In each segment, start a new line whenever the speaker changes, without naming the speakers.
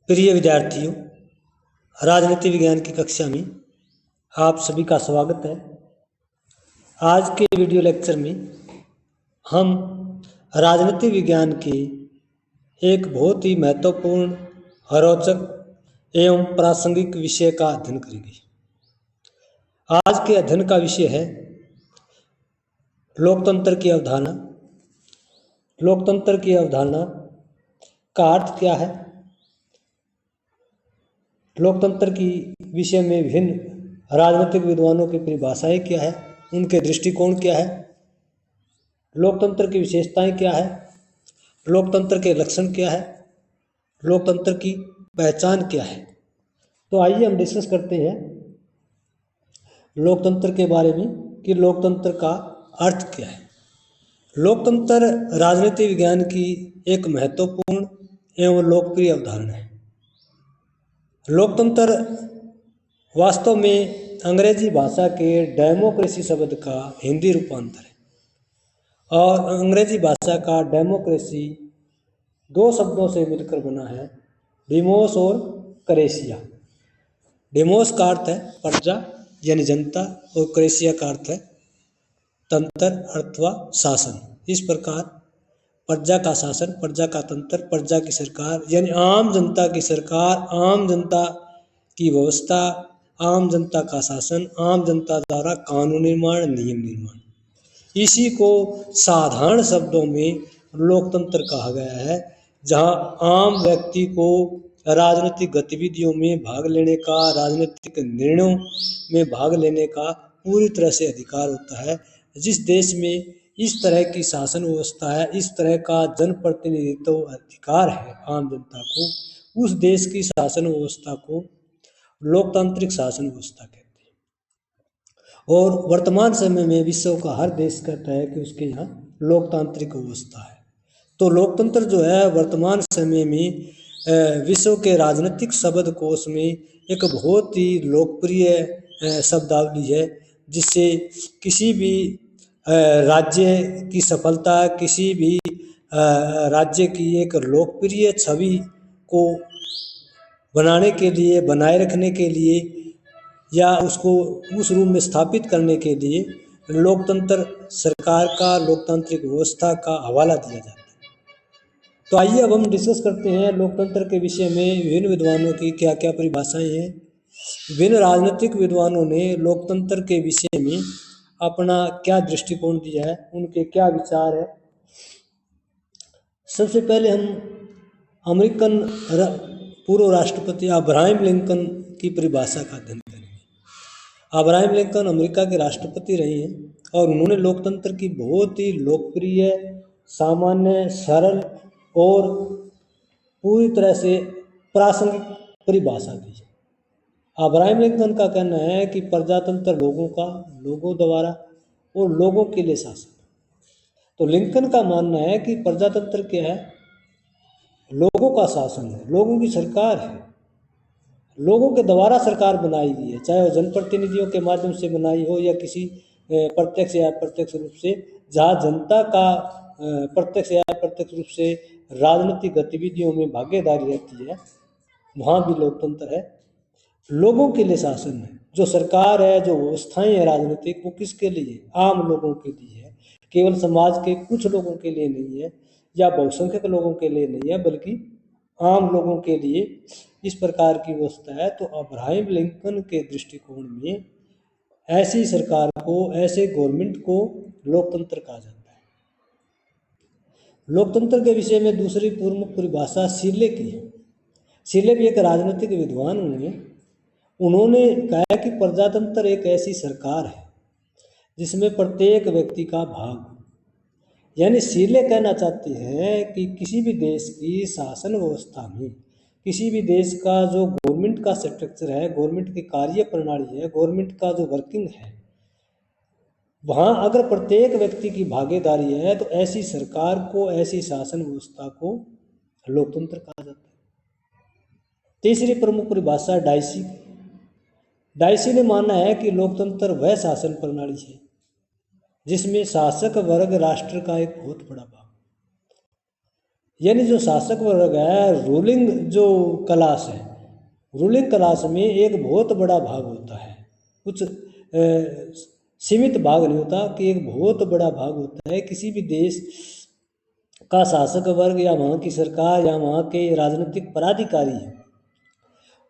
प्रिय विद्यार्थियों, राजनीति विज्ञान की कक्षा में आप सभी का स्वागत है। आज के वीडियो लेक्चर में हम राजनीति विज्ञान के एक बहुत ही महत्वपूर्ण, रोचक एवं प्रासंगिक विषय का अध्ययन करेंगे। आज के अध्ययन का विषय है लोकतंत्र की अवधारणा। लोकतंत्र की अवधारणा का अर्थ क्या है, लोकतंत्र की विषय में विभिन्न राजनीतिक विद्वानों की परिभाषाएं क्या है, उनके दृष्टिकोण क्या है, लोकतंत्र की विशेषताएं क्या है, लोकतंत्र के लक्षण क्या है, लोकतंत्र की पहचान क्या है। तो आइए हम डिस्कस करते हैं लोकतंत्र के बारे में कि लोकतंत्र का अर्थ क्या है। लोकतंत्र राजनीति विज्ञान की एक महत्वपूर्ण एवं लोकप्रिय अवधारणा है। लोकतंत्र वास्तव में अंग्रेजी भाषा के डेमोक्रेसी शब्द का हिंदी रूपांतर है और अंग्रेजी भाषा का डेमोक्रेसी दो शब्दों से मिलकर बना है, डिमोस और क्रेसिया। डिमोस का अर्थ है प्रजा यानी जनता और क्रेसिया का अर्थ है तंत्र अथवा शासन। इस प्रकार प्रजा का शासन, प्रजा का तंत्र, प्रजा की सरकार यानी आम जनता की सरकार, आम जनता की व्यवस्था, आम जनता का शासन, आम जनता द्वारा कानून निर्माण, नियम निर्माण, इसी को साधारण शब्दों में लोकतंत्र कहा गया है, जहां आम व्यक्ति को राजनीतिक गतिविधियों में भाग लेने का, राजनीतिक निर्णयों में भाग लेने का पूरी तरह से अधिकार होता है। जिस देश में इस तरह की शासन व्यवस्था है, इस तरह का जनप्रतिनिधित्व अधिकार है आम जनता को, उस देश की शासन व्यवस्था को लोकतांत्रिक शासन व्यवस्था कहते हैं। और वर्तमान समय में विश्व का हर देश कहता है कि उसके यहाँ लोकतांत्रिक व्यवस्था है। तो लोकतंत्र जो है वर्तमान समय में विश्व के राजनीतिक शब्दकोश में एक बहुत ही लोकप्रिय शब्दावली है, जिससे किसी भी राज्य की सफलता, किसी भी राज्य की एक लोकप्रिय छवि को बनाने के लिए, बनाए रखने के लिए या उसको उस रूप में स्थापित करने के लिए लोकतंत्र सरकार का, लोकतांत्रिक व्यवस्था का हवाला दिया जाता है। तो आइए अब हम डिस्कस करते हैं लोकतंत्र के विषय में विभिन्न विद्वानों की क्या क्या परिभाषाएं हैं। विभिन्न राजनीतिक विद्वानों ने लोकतंत्र के विषय में अपना क्या दृष्टिकोण दिया है, उनके क्या विचार है। सबसे पहले हम अमेरिकन पूर्व राष्ट्रपति अब्राहम लिंकन की परिभाषा का अध्ययन करेंगे। अब्राहम लिंकन अमेरिका के राष्ट्रपति रहे हैं और उन्होंने लोकतंत्र की बहुत ही लोकप्रिय, सामान्य, सरल और पूरी तरह से प्रासंगिक परिभाषा दी है। अब्राहम लिंकन का कहना है कि प्रजातंत्र लोगों का, लोगों द्वारा और लोगों के लिए शासन। तो लिंकन का मानना है कि प्रजातंत्र क्या है, लोगों का शासन है, लोगों की सरकार है, लोगों के द्वारा सरकार बनाई गई है, चाहे वो जनप्रतिनिधियों के माध्यम से बनाई हो या किसी प्रत्यक्ष या अप्रत्यक्ष रूप से। जहाँ जनता का प्रत्यक्ष या अप्रत्यक्ष रूप से राजनीतिक गतिविधियों में भागीदारी रहती है, वहाँ भी लोकतंत्र है। लोगों के लिए शासन है, जो सरकार है, जो व्यवस्थाएं है राजनीतिक, वो किसके लिए? आम लोगों के लिए है, केवल समाज के कुछ लोगों के लिए नहीं है या बहुसंख्यक लोगों के लिए नहीं है, बल्कि आम लोगों के लिए इस प्रकार की व्यवस्था है। तो अब्राहम लिंकन के दृष्टिकोण में ऐसी सरकार को, ऐसे गवर्नमेंट को लोकतंत्र कहा जाता है। लोकतंत्र के विषय में दूसरी प्रमुख परिभाषा शीले की है। शीले भी एक राजनीतिक विद्वान हुए। उन्होंने कहा कि प्रजातंत्र एक ऐसी सरकार है जिसमें प्रत्येक व्यक्ति का भाग हो। यानी शीले कहना चाहते हैं कि किसी भी देश की शासन व्यवस्था में, किसी भी देश का जो गवर्नमेंट का स्ट्रक्चर है, गवर्नमेंट की कार्य प्रणाली है, गवर्नमेंट का जो वर्किंग है, वहाँ अगर प्रत्येक व्यक्ति की भागीदारी है तो ऐसी सरकार को, ऐसी शासन व्यवस्था को लोकतंत्र कहा जाता है। तीसरी प्रमुख परिभाषा डाइसी। डाइसी ने माना है कि लोकतंत्र वह शासन प्रणाली है जिसमें शासक वर्ग राष्ट्र का एक बहुत बड़ा भाग, यानी जो शासक वर्ग है, रूलिंग जो क्लास है, रूलिंग क्लास में एक बहुत बड़ा भाग होता है, कुछ सीमित भाग नहीं होता कि एक बहुत बड़ा भाग होता है किसी भी देश का शासक वर्ग या वहाँ की सरकार या वहाँ के राजनीतिक पदाधिकारी है,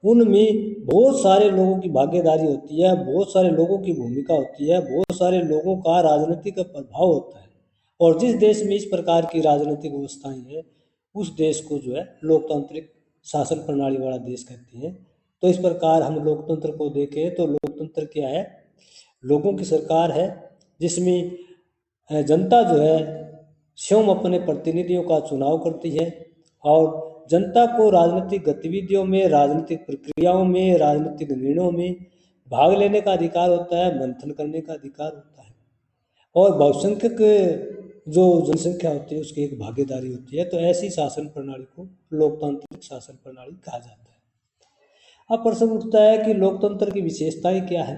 उनमें बहुत सारे लोगों की भागीदारी होती है, बहुत सारे लोगों की भूमिका होती है, बहुत सारे लोगों का राजनीतिक प्रभाव होता है। और जिस देश में इस प्रकार की राजनीतिक व्यवस्थाएं हैं, उस देश को जो है लोकतांत्रिक शासन प्रणाली वाला देश कहते हैं। तो इस प्रकार हम लोकतंत्र को देखें तो लोकतंत्र क्या है? लोगों की सरकार है जिसमें जनता जो है स्वयं अपने प्रतिनिधियों का चुनाव करती है और जनता को राजनीतिक गतिविधियों में, राजनीतिक प्रक्रियाओं में, राजनीतिक निर्णयों में भाग लेने का अधिकार होता है, मंथन करने का अधिकार होता है और बहुसंख्यक जो जनसंख्या होती है उसकी एक भागीदारी होती है। तो ऐसी शासन प्रणाली को लोकतांत्रिक शासन प्रणाली कहा जाता है। अब प्रश्न उठता है कि लोकतंत्र की विशेषताएं क्या है,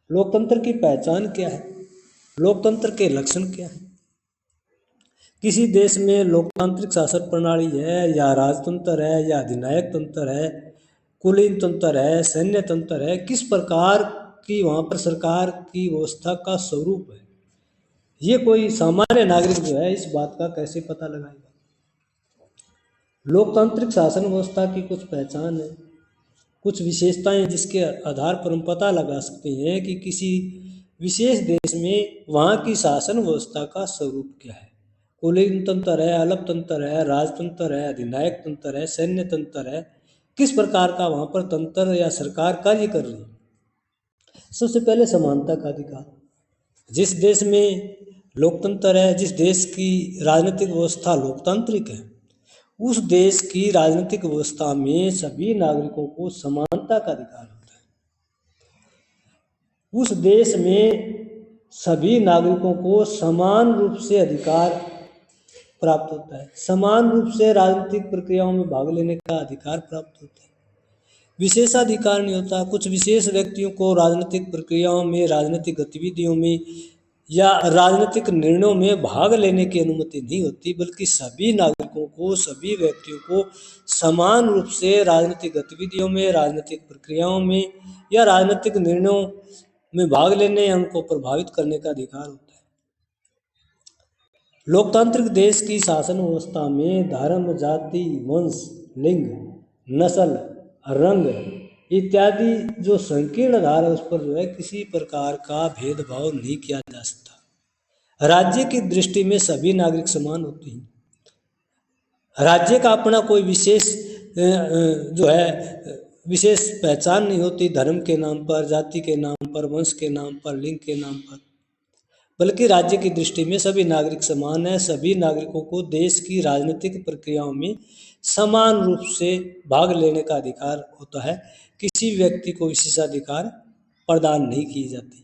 लोकतंत्र की पहचान क्या है, लोकतंत्र के लक्षण क्या है। किसी देश में लोकतांत्रिक शासन प्रणाली है या राजतंत्र है या अधिनायक तंत्र है, कुलीन तंत्र है, सैन्य तंत्र है, किस प्रकार की वहाँ पर सरकार की व्यवस्था का स्वरूप है, ये कोई सामान्य नागरिक जो है इस बात का कैसे पता लगाएगा। लोकतांत्रिक शासन व्यवस्था की कुछ पहचान है, कुछ विशेषताएं जिसके आधार पर हम पता लगा सकते हैं कि किसी विशेष देश में वहाँ की शासन व्यवस्था का स्वरूप क्या है। कुलीन तंत्र है, अलप तंत्र है, राजतंत्र है, अधिनायक तंत्र है, सैन्य तंत्र है, किस प्रकार का वहाँ पर तंत्र या सरकार कार्य कर रही है। सबसे पहले समानता का अधिकार। जिस देश में लोकतंत्र है, जिस देश की राजनीतिक व्यवस्था लोकतांत्रिक है, उस देश की राजनीतिक व्यवस्था में सभी नागरिकों को समानता का अधिकार होता है। उस देश में सभी नागरिकों को समान रूप से अधिकार प्राप्त होता है, समान रूप से राजनीतिक प्रक्रियाओं में भाग लेने का अधिकार प्राप्त होता है। विशेषाधिकार नहीं होता, कुछ विशेष व्यक्तियों को राजनीतिक प्रक्रियाओं में, राजनीतिक गतिविधियों में या राजनीतिक निर्णयों में भाग लेने की अनुमति नहीं होती, बल्कि सभी नागरिकों को, सभी व्यक्तियों को समान रूप से राजनीतिक गतिविधियों में, राजनीतिक प्रक्रियाओं में या राजनीतिक निर्णयों में भाग लेने या उनको प्रभावित करने का अधिकार होता है। लोकतांत्रिक देश की शासन व्यवस्था में धर्म, जाति, वंश, लिंग, नस्ल, रंग इत्यादि जो संकीर्ण आधार है उस पर जो है किसी प्रकार का भेदभाव नहीं किया जा सकता। राज्य की दृष्टि में सभी नागरिक समान होते हैं। राज्य का अपना कोई विशेष जो है विशेष पहचान नहीं होती धर्म के नाम पर, जाति के नाम पर, वंश के नाम पर, लिंग के नाम पर, बल्कि राज्य की दृष्टि में सभी नागरिक समान है। सभी नागरिकों को देश की राजनीतिक प्रक्रियाओं में समान रूप से भाग लेने का अधिकार होता है। किसी व्यक्ति को विशेषाधिकार प्रदान नहीं किए जाते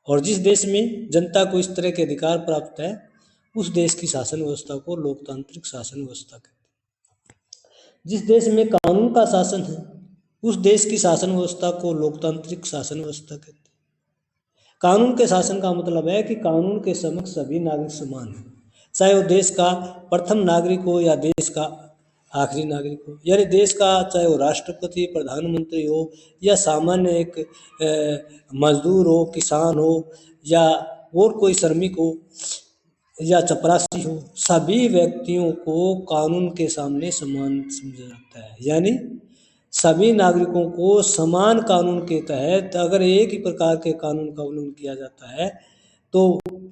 और जिस देश में जनता को इस तरह के अधिकार प्राप्त है उस देश की शासन व्यवस्था को लोकतांत्रिक शासन व्यवस्था कहते हैं। जिस देश में कानून का शासन है उस देश की शासन व्यवस्था को लोकतांत्रिक शासन व्यवस्था कहते हैं। कानून के शासन का मतलब है कि कानून के समक्ष सभी नागरिक समान हैं, चाहे वो देश का प्रथम नागरिक हो या देश का आखिरी नागरिक हो, यानी देश का चाहे वो राष्ट्रपति, प्रधानमंत्री हो या सामान्य एक मजदूर हो, किसान हो या और कोई श्रमिक हो या चपरासी हो, सभी व्यक्तियों को कानून के सामने समान समझा जाता है। यानी सभी नागरिकों को समान कानून के तहत अगर एक ही प्रकार के कानून का उल्लंघन किया जाता है तो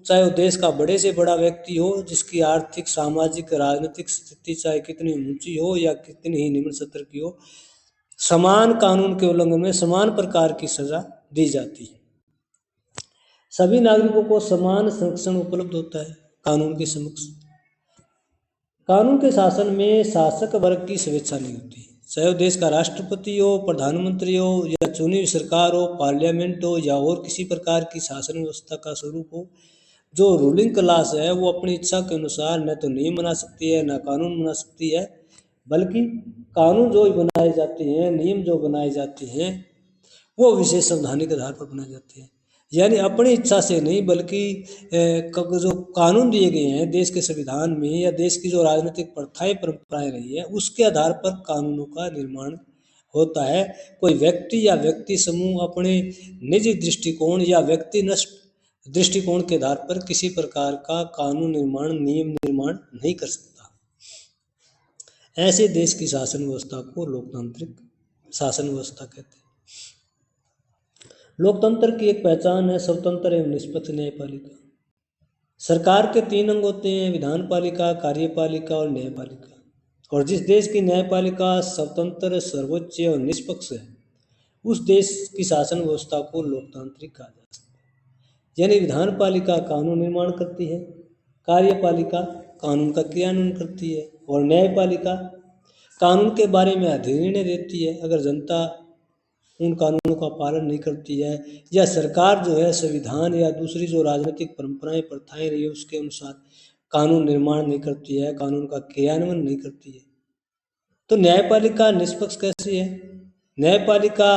चाहे वो देश का बड़े से बड़ा व्यक्ति हो, जिसकी आर्थिक, सामाजिक, राजनीतिक स्थिति चाहे कितनी ऊंची हो या कितनी ही निम्न स्तर की हो, समान कानून के उल्लंघन में समान प्रकार की सजा दी जाती है। सभी नागरिकों को समान संरक्षण उपलब्ध होता है कानून के समक्ष। कानून के शासन में शासक वर्ग की स्वेच्छा नहीं होती, चाहे वो देश का राष्ट्रपति हो, प्रधानमंत्री हो या चुनी हुई सरकार हो, पार्लियामेंट हो या और किसी प्रकार की शासन व्यवस्था का स्वरूप हो। जो रूलिंग क्लास है वो अपनी इच्छा के अनुसार न तो नियम बना सकती है न कानून बना सकती है, बल्कि कानून जो बनाए जाते हैं, नियम जो बनाए जाते हैं वो विशेष संवैधानिक आधार पर बनाए जाते हैं। यानी अपनी इच्छा से नहीं, बल्कि जो कानून दिए गए हैं देश के संविधान में या देश की जो राजनीतिक प्रथाएं परंपराएं रही है उसके आधार पर कानूनों का निर्माण होता है। कोई व्यक्ति या व्यक्ति समूह अपने निजी दृष्टिकोण या व्यक्तिनिष्ठ दृष्टिकोण के आधार पर किसी प्रकार का कानून निर्माण, नियम निर्माण नहीं कर सकता। ऐसे देश की शासन व्यवस्था को लोकतांत्रिक शासन व्यवस्था कहते हैं। लोकतंत्र की एक पहचान है स्वतंत्र एवं निष्पक्ष न्यायपालिका। सरकार के 3 अंग होते हैं, विधानपालिका, कार्यपालिका और न्यायपालिका। और जिस देश की न्यायपालिका स्वतंत्र, सर्वोच्च और निष्पक्ष है उस देश की शासन व्यवस्था को लोकतांत्रिक कहा जा सकता है। यानी विधानपालिका कानून निर्माण करती है, कार्यपालिका कानून का क्रियान्वयन करती है और न्यायपालिका कानून के बारे में निर्णय देती है। अगर जनता उन कानूनों का पालन नहीं करती है या सरकार जो है संविधान या दूसरी जो राजनीतिक परंपराएं प्रथाएं रही है उसके अनुसार कानून निर्माण नहीं करती है, कानून का क्रियान्वयन नहीं करती है, तो न्यायपालिका निष्पक्ष कैसी है? न्यायपालिका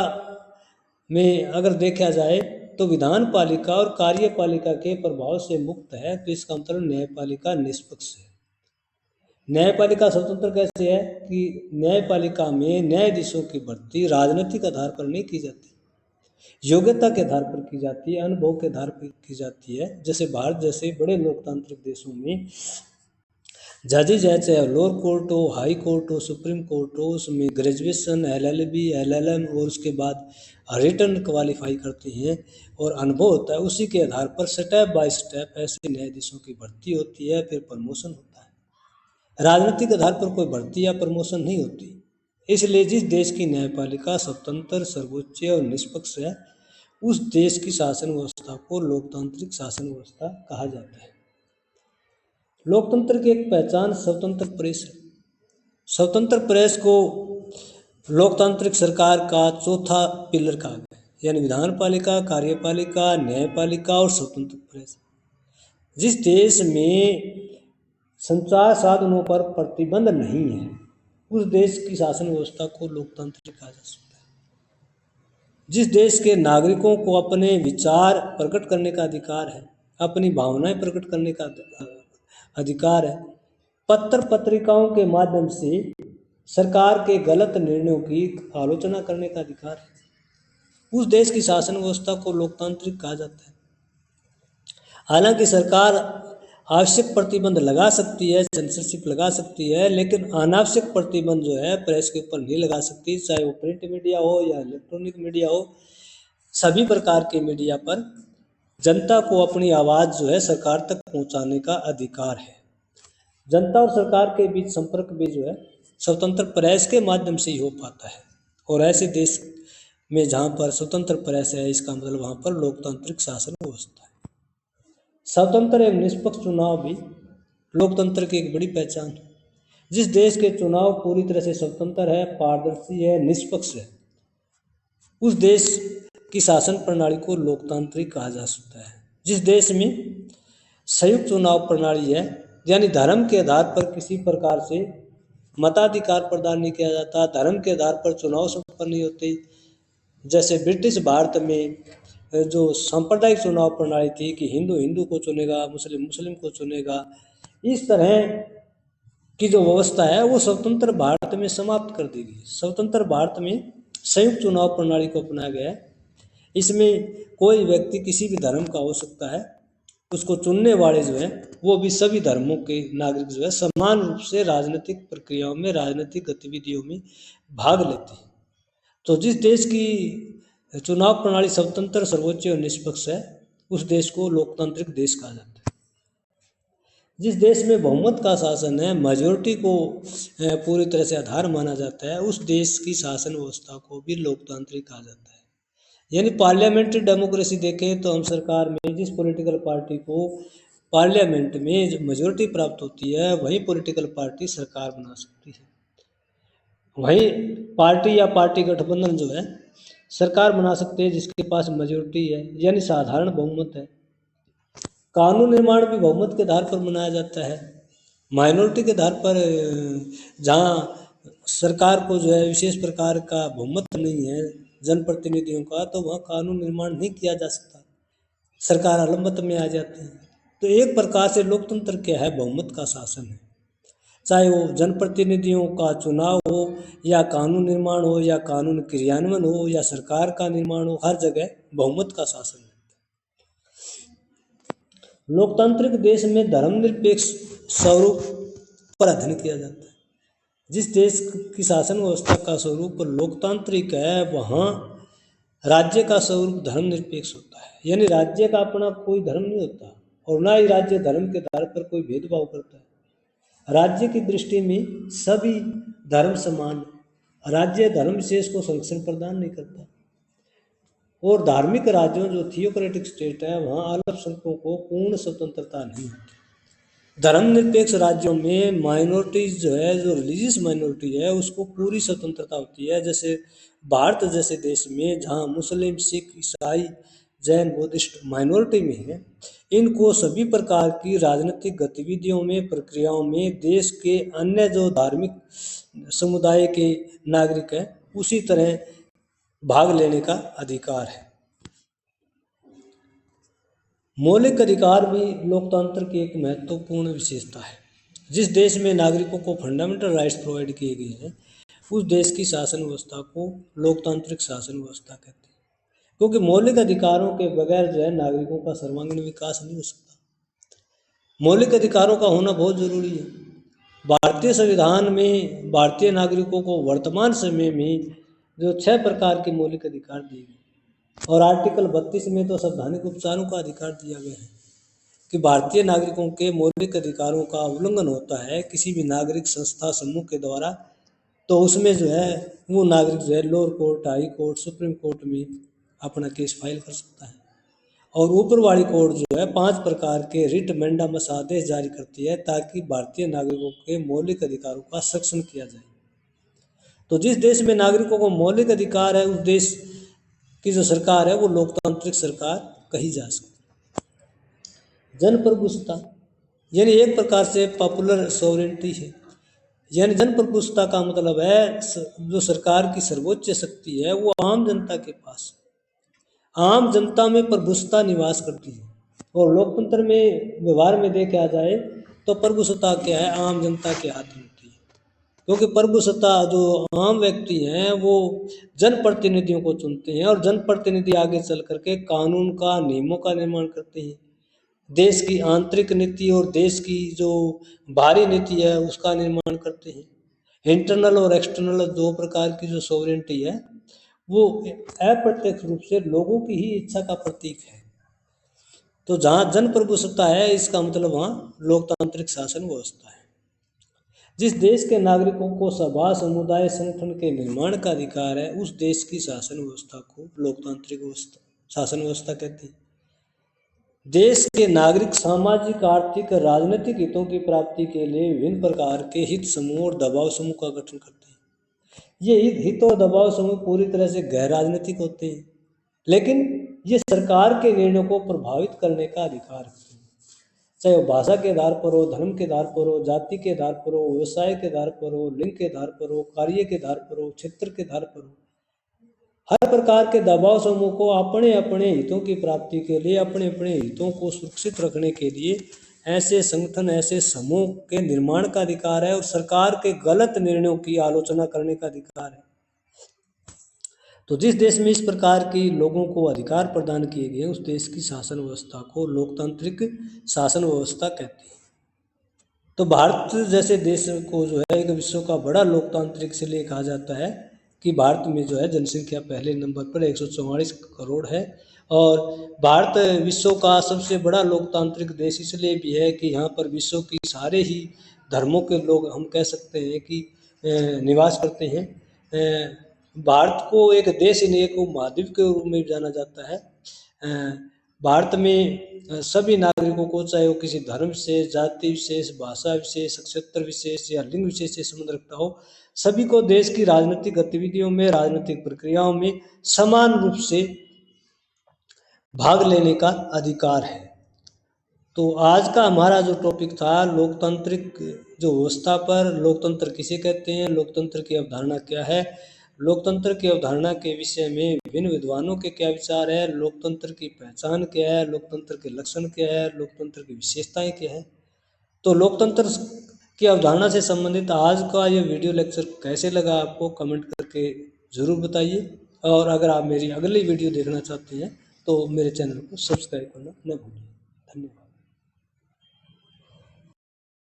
में अगर देखा जाए तो विधानपालिका और कार्यपालिका के प्रभाव से मुक्त है, तो इसका मतलब न्यायपालिका निष्पक्ष है। न्यायपालिका स्वतंत्र कैसे है कि न्यायपालिका में न्यायाधीशों की भर्ती राजनीतिक आधार पर नहीं की जाती, योग्यता के आधार पर की जाती है, अनुभव के आधार पर की जाती है। जैसे भारत जैसे बड़े लोकतांत्रिक देशों में जजेज है, चाहे लोअर कोर्ट हो, हाई कोर्ट हो, सुप्रीम कोर्ट हो, उसमें ग्रेजुएशन, LLB, LLM और उसके बाद रिटर्न क्वालिफाई करते हैं और अनुभव होता है। उसी के आधार पर स्टेप बाय स्टेप ऐसे न्यायाधीशों की भर्ती होती है, फिर प्रमोशन होता है। राजनीतिक आधार पर कोई भर्ती या प्रमोशन नहीं होती। इसलिए जिस देश की न्यायपालिका स्वतंत्र, सर्वोच्च और निष्पक्ष है उस देश की शासन व्यवस्था को लोकतांत्रिक शासन व्यवस्था कहा जाता है। लोकतंत्र की एक पहचान स्वतंत्र प्रेस है। स्वतंत्र प्रेस को लोकतांत्रिक सरकार का चौथा पिलर कहा गया है, यानी विधानपालिका, कार्यपालिका, न्यायपालिका और स्वतंत्र प्रेस। जिस देश में संचार साधनों पर प्रतिबंध नहीं है उस देश की शासन व्यवस्था को लोकतांत्रिक कहा जा सकता है। जिस देश के नागरिकों को अपने विचार प्रकट करने का अधिकार है, अपनी भावनाएं प्रकट करने का अधिकार है, पत्र पत्रिकाओं के माध्यम से सरकार के गलत निर्णयों की आलोचना करने का अधिकार है, उस देश की शासन व्यवस्था को लोकतांत्रिक कहा जाता है। हालांकि सरकार आवश्यक प्रतिबंध लगा सकती है, सेंसरशिप लगा सकती है, लेकिन अनावश्यक प्रतिबंध जो है प्रेस के ऊपर नहीं लगा सकती, चाहे वो प्रिंट मीडिया हो या इलेक्ट्रॉनिक मीडिया हो। सभी प्रकार के मीडिया पर जनता को अपनी आवाज़ जो है सरकार तक पहुंचाने का अधिकार है। जनता और सरकार के बीच संपर्क भी जो है स्वतंत्र प्रेस के माध्यम से ही हो पाता है। और ऐसे देश में जहाँ पर स्वतंत्र प्रेस है इसका मतलब वहाँ पर लोकतांत्रिक शासन व्यवस्था है। स्वतंत्र एवं निष्पक्ष चुनाव भी लोकतंत्र की एक बड़ी पहचान है। जिस देश के चुनाव पूरी तरह से स्वतंत्र है, पारदर्शी है, निष्पक्ष है, उस देश की शासन प्रणाली को लोकतांत्रिक कहा जा सकता है। जिस देश में संयुक्त चुनाव प्रणाली है, यानी धर्म के आधार पर किसी प्रकार से मताधिकार प्रदान नहीं किया जाता, धर्म के आधार पर चुनाव संपन्न नहीं होते। जैसे ब्रिटिश भारत में जो सांप्रदायिक चुनाव प्रणाली थी कि हिंदू हिंदू को चुनेगा, मुस्लिम मुस्लिम को चुनेगा, इस तरह की जो व्यवस्था है वो स्वतंत्र भारत में समाप्त कर दी गई। स्वतंत्र भारत में संयुक्त चुनाव प्रणाली को अपनाया गया है। इसमें कोई व्यक्ति किसी भी धर्म का हो सकता है, उसको चुनने वाले जो है वो भी सभी धर्मों के नागरिक जो है समान रूप से राजनीतिक प्रक्रियाओं में, राजनीतिक गतिविधियों में भाग लेते हैं। तो जिस देश की चुनाव प्रणाली स्वतंत्र, सर्वोच्च और निष्पक्ष है उस देश को लोकतांत्रिक देश कहा जाता है। जिस देश में बहुमत का शासन है, मेजोरिटी को पूरी तरह से आधार माना जाता है, उस देश की शासन व्यवस्था को भी लोकतांत्रिक कहा जाता है। यानी पार्लियामेंट्री डेमोक्रेसी देखें तो हम सरकार में जिस पॉलिटिकल पार्टी को पार्लियामेंट में मेजोरिटी प्राप्त होती है वही पॉलिटिकल पार्टी सरकार बना सकती है, वही पार्टी या पार्टी गठबंधन जो है सरकार बना सकते हैं जिसके पास मेजोरिटी है, यानी साधारण बहुमत है। कानून निर्माण भी बहुमत के आधार पर बनाया जाता है। माइनॉरिटी के आधार पर जहाँ सरकार को जो है विशेष प्रकार का बहुमत नहीं है जनप्रतिनिधियों का, तो वहाँ कानून निर्माण नहीं किया जा सकता। सरकार अलमत में आ जाती है। तो एक प्रकार से लोकतंत्र क्या है, बहुमत का शासन है। चाहे वो जनप्रतिनिधियों का चुनाव हो या कानून निर्माण हो या कानून क्रियान्वयन हो या सरकार का निर्माण हो, हर जगह बहुमत का शासन है। लोकतांत्रिक देश में धर्मनिरपेक्ष स्वरूप पर अध्ययन किया जाता है। जिस देश की शासन व्यवस्था का स्वरूप लोकतांत्रिक है, वहाँ राज्य का स्वरूप धर्मनिरपेक्ष होता है। यानी राज्य का अपना कोई धर्म नहीं होता और ना ही राज्य धर्म के आधार पर कोई भेदभाव करता है। राज्य की दृष्टि में सभी धर्म समान। राज्य धर्म विशेष को संरक्षण प्रदान नहीं करता। और धार्मिक राज्यों जो थियोक्रेटिक स्टेट है, वहाँ अल्पसंख्यकों को पूर्ण स्वतंत्रता नहीं होती। धर्मनिरपेक्ष राज्यों में माइनॉरिटीज जो है, जो रिलीजियस माइनॉरिटी है, उसको पूरी स्वतंत्रता होती है। जैसे भारत जैसे देश में जहाँ मुस्लिम, सिख, ईसाई, जैन, बुद्धिस्ट माइनॉरिटी में है, इनको सभी प्रकार की राजनीतिक गतिविधियों में, प्रक्रियाओं में देश के अन्य जो धार्मिक समुदाय के नागरिक हैं उसी तरह भाग लेने का अधिकार है। मौलिक अधिकार भी लोकतंत्र की एक महत्वपूर्ण विशेषता है। जिस देश में नागरिकों को फंडामेंटल राइट्स प्रोवाइड किए गए हैं, उस देश की शासन व्यवस्था को लोकतांत्रिक शासन व्यवस्था कहते हैं। क्योंकि मौलिक अधिकारों के बगैर जो है नागरिकों का सर्वांगीण विकास नहीं हो सकता। मौलिक अधिकारों का होना बहुत जरूरी है। भारतीय संविधान में भारतीय नागरिकों को वर्तमान समय में जो 6 प्रकार के मौलिक अधिकार दिए गए और आर्टिकल 32 में तो संवैधानिक उपचारों का अधिकार दिया गया है कि भारतीय नागरिकों के मौलिक अधिकारों का उल्लंघन होता है किसी भी नागरिक संस्था समूह के द्वारा, तो उसमें जो है वो नागरिक जो है lower court, high court, supreme court में अपना केस फाइल कर सकता है। और ऊपर वाली कोर्ट जो है 5 प्रकार के रिट मैंडामस आदेश जारी करती है ताकि भारतीय नागरिकों के मौलिक अधिकारों का संरक्षण किया जाए। तो जिस देश में नागरिकों को मौलिक अधिकार है, उस देश की जो सरकार है वो लोकतांत्रिक सरकार कही जा सकती है। जनप्रभुता यानी एक प्रकार से पॉपुलर सॉवरेनिटी है। यानी जनप्रभुता का मतलब है जो सरकार की सर्वोच्च शक्ति है वो आम जनता के पास, आम जनता में प्रभुसत्ता निवास करती है। और लोकतंत्र में व्यवहार में देखा जाए तो प्रभुसत्ता क्या है, आम जनता के हाथ में होती है। क्योंकि प्रभुसत्ता जो आम व्यक्ति हैं वो जनप्रतिनिधियों को चुनते हैं और जनप्रतिनिधि आगे चल करके कानून का, नियमों का निर्माण करते हैं। देश की आंतरिक नीति और देश की जो बाहरी नीति है उसका निर्माण करते हैं। इंटरनल और एक्सटर्नल 2 प्रकार की जो सॉवरेनिटी है वो अप्रत्यक्ष रूप से लोगों की ही इच्छा का प्रतीक है। तो जहाँ जनप्रभुसत्ता है इसका मतलब वहाँ लोकतांत्रिक शासन व्यवस्था है। जिस देश के नागरिकों को सभा, समुदाय, संगठन के निर्माण का अधिकार है, उस देश की शासन व्यवस्था को लोकतांत्रिक शासन व्यवस्था कहते हैं। देश के नागरिक सामाजिक, आर्थिक, राजनीतिक हितों की प्राप्ति के लिए विभिन्न प्रकार के हित समूह और दबाव समूह का गठन करते हैं। ये हित और दबाव समूह पूरी तरह से गैर राजनीतिक होते हैं, लेकिन ये सरकार के निर्णयों को प्रभावित करने का अधिकार रखते हैं। चाहे वो भाषा के आधार पर हो, धर्म के आधार पर हो, जाति के आधार पर हो, व्यवसाय के आधार पर हो, लिंग के आधार पर हो, कार्य के आधार पर हो, क्षेत्र के आधार पर हो, हर प्रकार के दबाव समूह को अपने अपने हितों की प्राप्ति के लिए, अपने अपने हितों को सुरक्षित रखने के लिए ऐसे संगठन, ऐसे समूह के निर्माण का अधिकार है और सरकार के गलत निर्णयों की आलोचना करने का अधिकार है। तो जिस देश में इस प्रकार की लोगों को अधिकार प्रदान किए गए उस देश की शासन व्यवस्था को लोकतांत्रिक शासन व्यवस्था कहते हैं। तो भारत जैसे देश को जो है एक विश्व का बड़ा लोकतांत्रिक इसलिए कहा जाता है कि भारत में जो है जनसंख्या पहले नंबर पर 144 करोड़ है और भारत विश्व का सबसे बड़ा लोकतांत्रिक देश इसलिए भी है कि यहाँ पर विश्व की सारे ही धर्मों के लोग हम कह सकते हैं कि निवास करते हैं। भारत को एक देश ही नहीं, एक उपमहाद्वीप के रूप में जाना जाता है। भारत में सभी नागरिकों को, चाहे वो किसी धर्म विशेष, जाति विशेष, भाषा विशेष, क्षेत्र विशेष या लिंग विशेष से संबंध रखता हो, सभी को देश की राजनीतिक गतिविधियों में, राजनीतिक प्रक्रियाओं में समान रूप से भाग लेने का अधिकार है। तो आज का हमारा जो टॉपिक था लोकतांत्रिक जो व्यवस्था पर, लोकतंत्र किसे कहते हैं, लोकतंत्र की अवधारणा क्या है, लोकतंत्र की अवधारणा के विषय में विभिन्न विद्वानों के क्या विचार है, लोकतंत्र की पहचान क्या है, लोकतंत्र के लक्षण क्या है, लोकतंत्र की विशेषताएं क्या है। तो लोकतंत्र की अवधारणा से संबंधित आज का ये वीडियो लेक्चर कैसे लगा आपको कमेंट करके ज़रूर बताइए। और अगर आप मेरी अगली वीडियो देखना चाहते हैं तो मेरे चैनल को सब्सक्राइब करना न भूलिए। धन्यवाद।